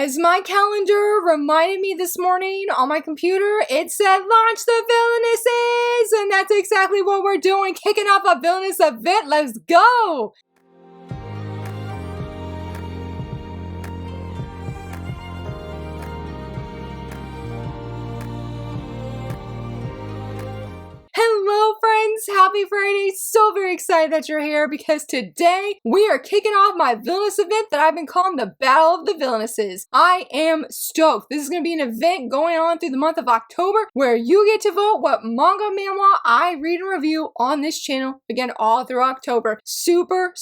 As my calendar reminded me this morning on my computer, it said launch the Villainesses! And that's exactly what we're doing, kicking off a Villainess event. Let's go! Hello friends, happy Friday. So very excited that you're here because today we are kicking off my Villainess event that I've been calling the Battle of the Villainesses. I am stoked. This is going to be an event going on through the month of October where you get to vote what manga manhwa I read and review on this channel, again all through October. Super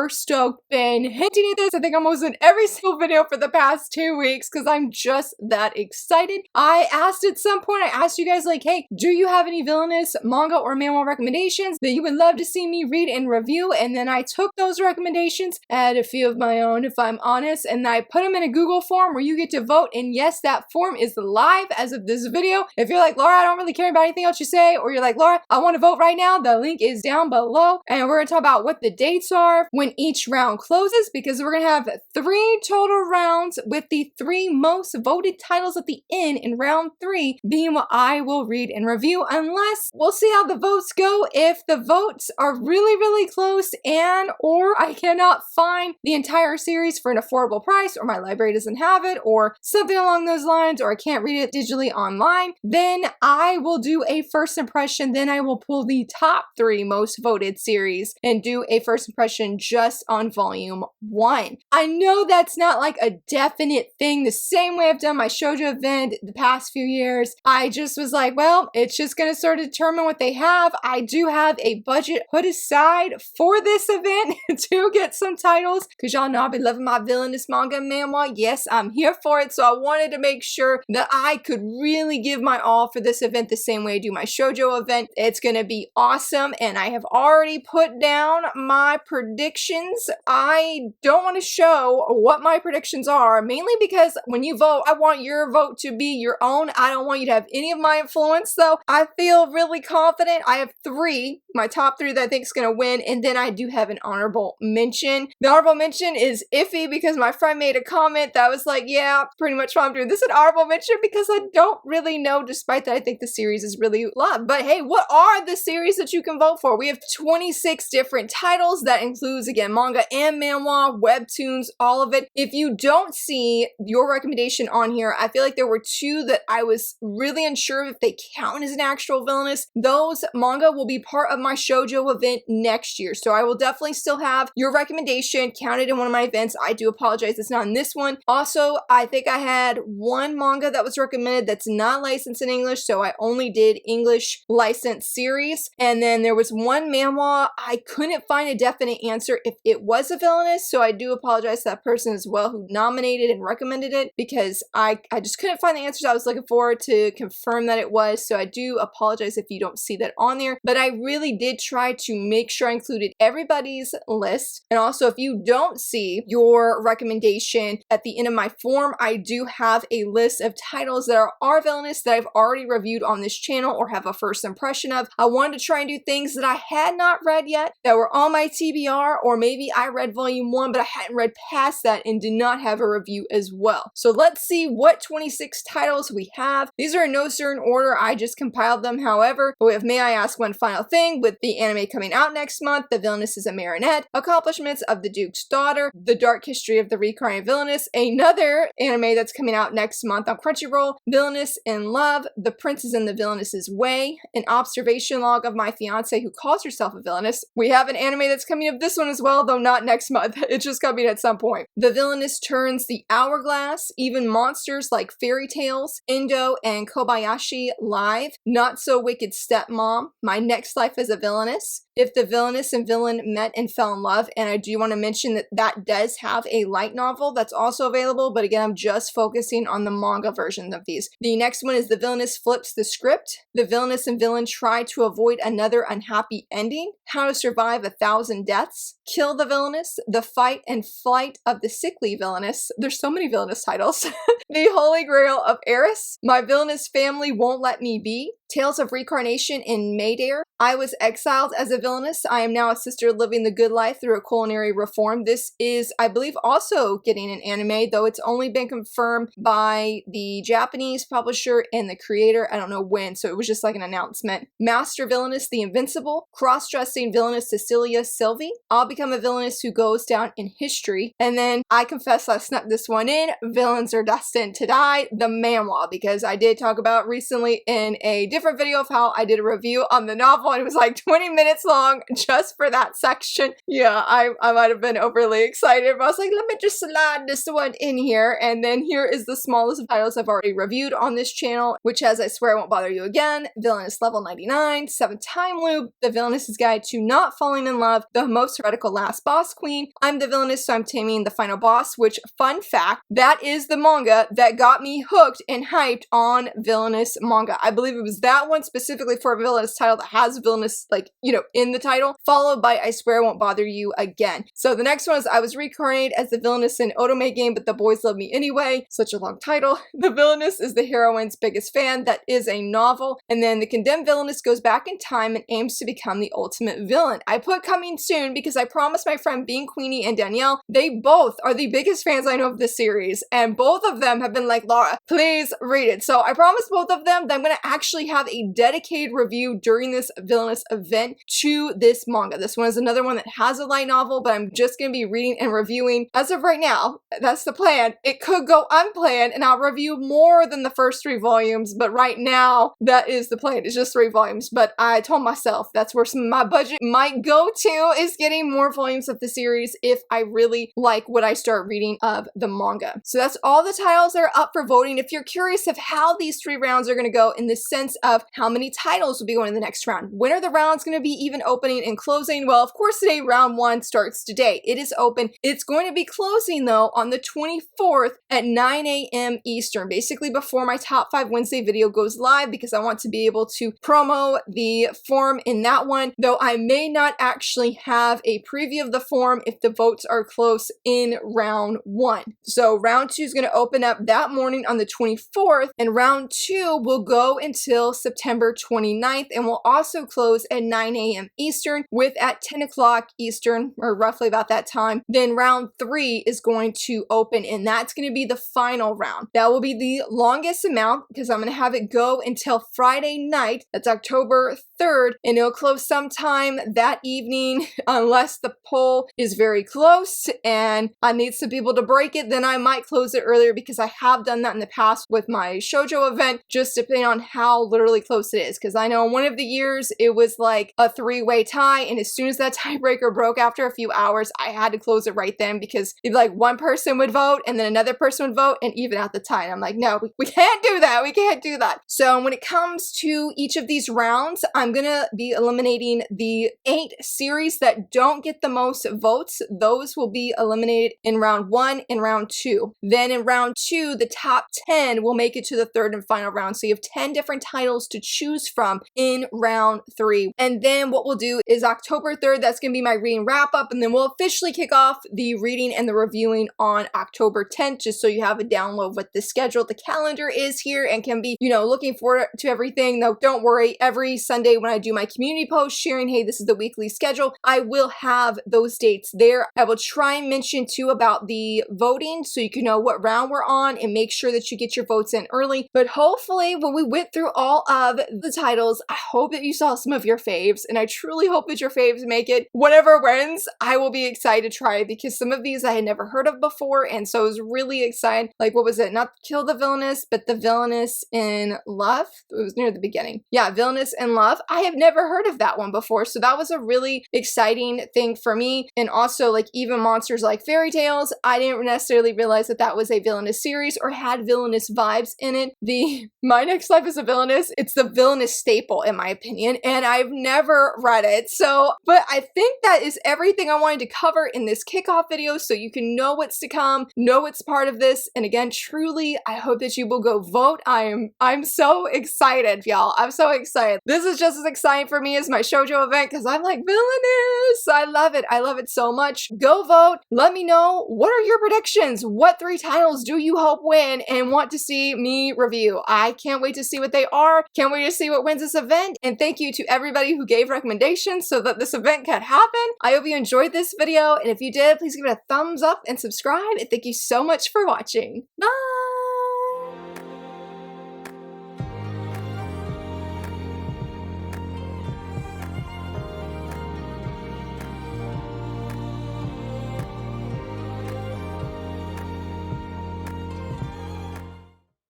stoked. Been hinting at this, I think almost in every single video for the past 2 weeks because I'm just that excited. I asked at some point, I asked you guys like, hey, do you have any Villainess manga or manhwa recommendations that you would love to see me read and review? And then I took those recommendations, add a few of my own if I'm honest, and I put them in a Google form where you get to vote. And yes, that form is live as of this video. If you're like, Laura, I don't really care about anything else you say, or you're like, Laura, I want to vote right now, the link is down below. And we're going to talk about what the dates are when each round closes, because we're going to have 3 total rounds with the 3 most voted titles at the end in round 3 being what I will read and review, unless we'll see how the votes go. If the votes are really close and or I cannot find the entire series for an affordable price, or my library doesn't have it, or something along those lines, or I can't read it digitally online, then I will do a first impression. Then I will pull the top 3 most voted series and do a first impression just on volume 1. I know that's not like a definite thing, the same way I've done my shoujo event the past few years. I just was like, well, it's just gonna sort of determine what they have. I do have a budget put aside for this event to get some titles, because y'all know I've been loving my Villainous manga and manhwa. Yes, I'm here for it, so I wanted to make sure that I could really give my all for this event the same way I do my shoujo event. It's gonna be awesome, and I have already put down my predictions. I don't want to show what my predictions are, mainly because when you vote, I want your vote to be your own. I don't want you to have any of my influence, so I feel really confident. I have 3, my top 3 that I think is going to win, and then I do have an honorable mention. The honorable mention is iffy because my friend made a comment that was like, yeah, pretty much what I'm doing. This is an honorable mention because I don't really know, despite that I think the series is really loved. But hey, what are the series that you can vote for? We have 26 different titles. That includes, again, manga and manhwa, webtoons, all of it. If you don't see your recommendation on here, I feel like there were 2 that I was really unsure if they count as an actual Villainous. Those manga will be part of my shoujo event next year, so I will definitely still have your recommendation counted in one of my events. I do apologize it's not in this one. Also, I think I had 1 manga that was recommended that's not licensed in English, so I only did English licensed series. And then there was 1 manhwa. I couldn't find a definite answer if it was a Villainous, so I do apologize to that person as well who nominated and recommended it, because I just couldn't find the answers I was looking for to confirm that it was. So I do apologize if you don't see that on there, but I really did try to make sure I included everybody's list. And also, if you don't see your recommendation at the end of my form, I do have a list of titles that are Villainous that I've already reviewed on this channel or have a first impression of. I wanted to try and do things that I had not read yet that were on my TBR, or maybe I read volume 1 but I hadn't read past that and did not have a review as well. So let's see what 26 titles we have. These are in no certain order, I just compiled them. However, we have May I Ask One Final Thing, with the anime coming out next month, The Villainess is a Marionette, Accomplishments of the Duke's Daughter, The Dark History of the Reincarnated Villainess, another anime that's coming out next month on Crunchyroll, Villainess in Love, The Prince is in the Villainess's Way, An Observation Log of My Fiancé Who Calls Herself a Villainess. We have an anime that's coming of this one as well, though not next month. It's just coming at some point. The Villainess Turns the Hourglass, Even Monsters Like Fairy Tales, Indo and Kobayashi Live, Not So Wicked Stepmom, My Next Life as a Villainess, If the Villainess and Villain Met and Fell in Love. And I do want to mention that that does have a light novel that's also available, but again, I'm just focusing on the manga version of these. The next one is The Villainess Flips the Script, The Villainess and Villain Try to Avoid Another Unhappy Ending, How to Survive 1,000 Deaths, Kill the Villainess, The Fight and Flight of the Sickly Villainess, Villainess. There's so many Villainess titles. The Holy Grail of Eris. My Villainous Family Won't Let Me Be. Tales of Reincarnation in Maydare. I Was Exiled as a Villainess. I Am Now a Sister Living the Good Life Through a Culinary Reform. This is, I believe, also getting an anime, though it's only been confirmed by the Japanese publisher and the creator. I don't know when, so it was just like an announcement. Master Villainess, The Invincible. Cross-dressing Villainess Cecilia Sylvie. I'll Become a Villainess Who Goes Down in History. And then, I confess I snuck this one in, Villains Are Destined to Die, the manhwa, because I did talk about recently in a different video of how I did a review on the novel and it was like 20 minutes long just for that section. Yeah, I might have been overly excited, but I was like, let me just slide this one in here. And then here is the smallest of titles I've already reviewed on this channel, which has I Swear I Won't Bother You Again, Villainous Level 99, 7 Time Loop, The Villainess's Guide to Not Falling in Love, The Most Heretical Last Boss Queen, I'm the Villainess So I'm Taming the Final Boss, which, fun fact, that is the manga that got me hooked and hyped on Villainous manga. I believe it was that one specifically for a Villainous title that has Villainous, like, you know, in the title, followed by I Swear I Won't Bother You Again. So the next one is I Was Reincarnated as the Villainess in Otome Game, but the Boys Love Me Anyway. Such a long title. The Villainess is the heroine's biggest fan. That is a novel. And then the Condemned Villainess goes back in time and aims to become the ultimate villain. I put coming soon because I promised my friend Bean Queenie and Danielle, they both are the biggest fans I know of this series. And both of them have been like, Laura, please read it. So I promised both of them that I'm going to actually have a dedicated review during this Villainous event to this manga. This one is another one that has a light novel, but I'm just going to be reading and reviewing as of right now. That's the plan. It could go unplanned and I'll review more than the first 3 volumes, but right now that is the plan. It's just 3 volumes, but I told myself that's where some of my budget might go to, is getting more volumes of the series if I really like what I start reading of the manga. So that's all the titles that are up for voting. If you're curious of how these 3 rounds are going to go in the sense of how many titles will be going in the next round, when are the rounds going to be even opening and closing? Well, of course today round 1 starts today. It is open. It's going to be closing though on the 24th at 9 a.m. Eastern, basically before my top 5 Wednesday video goes live, because I want to be able to promo the form in that one, though I may not actually have a preview of the form if the votes are close in round 1. So round 2 is going to open up that morning on the 24th, and round 2 will go until September 29th and will also close at 9 a.m. Eastern, with at 10 o'clock Eastern, or roughly about that time, then round 3 is going to open, and that's going to be the final round. That will be the longest amount because I'm going to have it go until Friday night. That's October 3rd, and it'll close sometime that evening unless the poll is very close and I need some people to break it. Then I might close it earlier because I have done that in the past with my shoujo event, just depending on how literally close it is. Because I know one of the years it was like a 3-way tie, and as soon as that tiebreaker broke after a few hours, I had to close it right then because if like one person would vote and then another person would vote and even out the tie. And I'm like, no, we can't do that. We can't do that. So when it comes to each of these rounds, I'm gonna be eliminating the 8 series that don't get the most votes. Those will be eliminated in round 1 and round 2. Then in round 2, the top 10 will make it to the 3rd and final round. So you have 10 different titles to choose from in round 3. And then what we'll do is October 3rd, that's gonna be my reading wrap up, and then we'll officially kick off the reading and the reviewing on October 10th, just so you have a download what the schedule, the calendar is here, and can be, you know, looking forward to everything. Though don't worry, every Sunday when I do my community post sharing, hey, this is the weekly schedule, I will have those dates there. I will try and mention too about the voting so you can know what round we're on and make sure that you get your votes in early. But hopefully when we went through all of the titles, I hope that you saw some of your faves, and I truly hope that your faves make it. Whatever wins, I will be excited to try, because some of these I had never heard of before, and so I was really excited. Like, what was it? Not Kill the Villainess, but the Villainess in Love? It was near the beginning. Yeah, Villainess in Love. I have never heard of that one before, so that was a really exciting thing for me. And also, like, even monsters like Fairy Tales, I didn't necessarily realize that that was a villainous series or had villainous vibes in it. The My Next Life is a Villainess, it's the villainous staple in my opinion, and I've never read it. So, but I think that is everything I wanted to cover in this kickoff video, so you can know what's to come, know what's part of this. And again, truly, I hope that you will go vote. I'm so excited, y'all. I'm so excited. This is just as exciting for me as my shoujo event because I'm like, Villainess. I love it. I love it so much. Go vote. Let me know, what are your predictions? predictions. What 3 titles do you hope win and want to see me review? I can't wait to see what they are. Can't wait to see what wins this event. And thank you to everybody who gave recommendations so that this event could happen. I hope you enjoyed this video. And if you did, please give it a thumbs up and subscribe. And thank you so much for watching. Bye!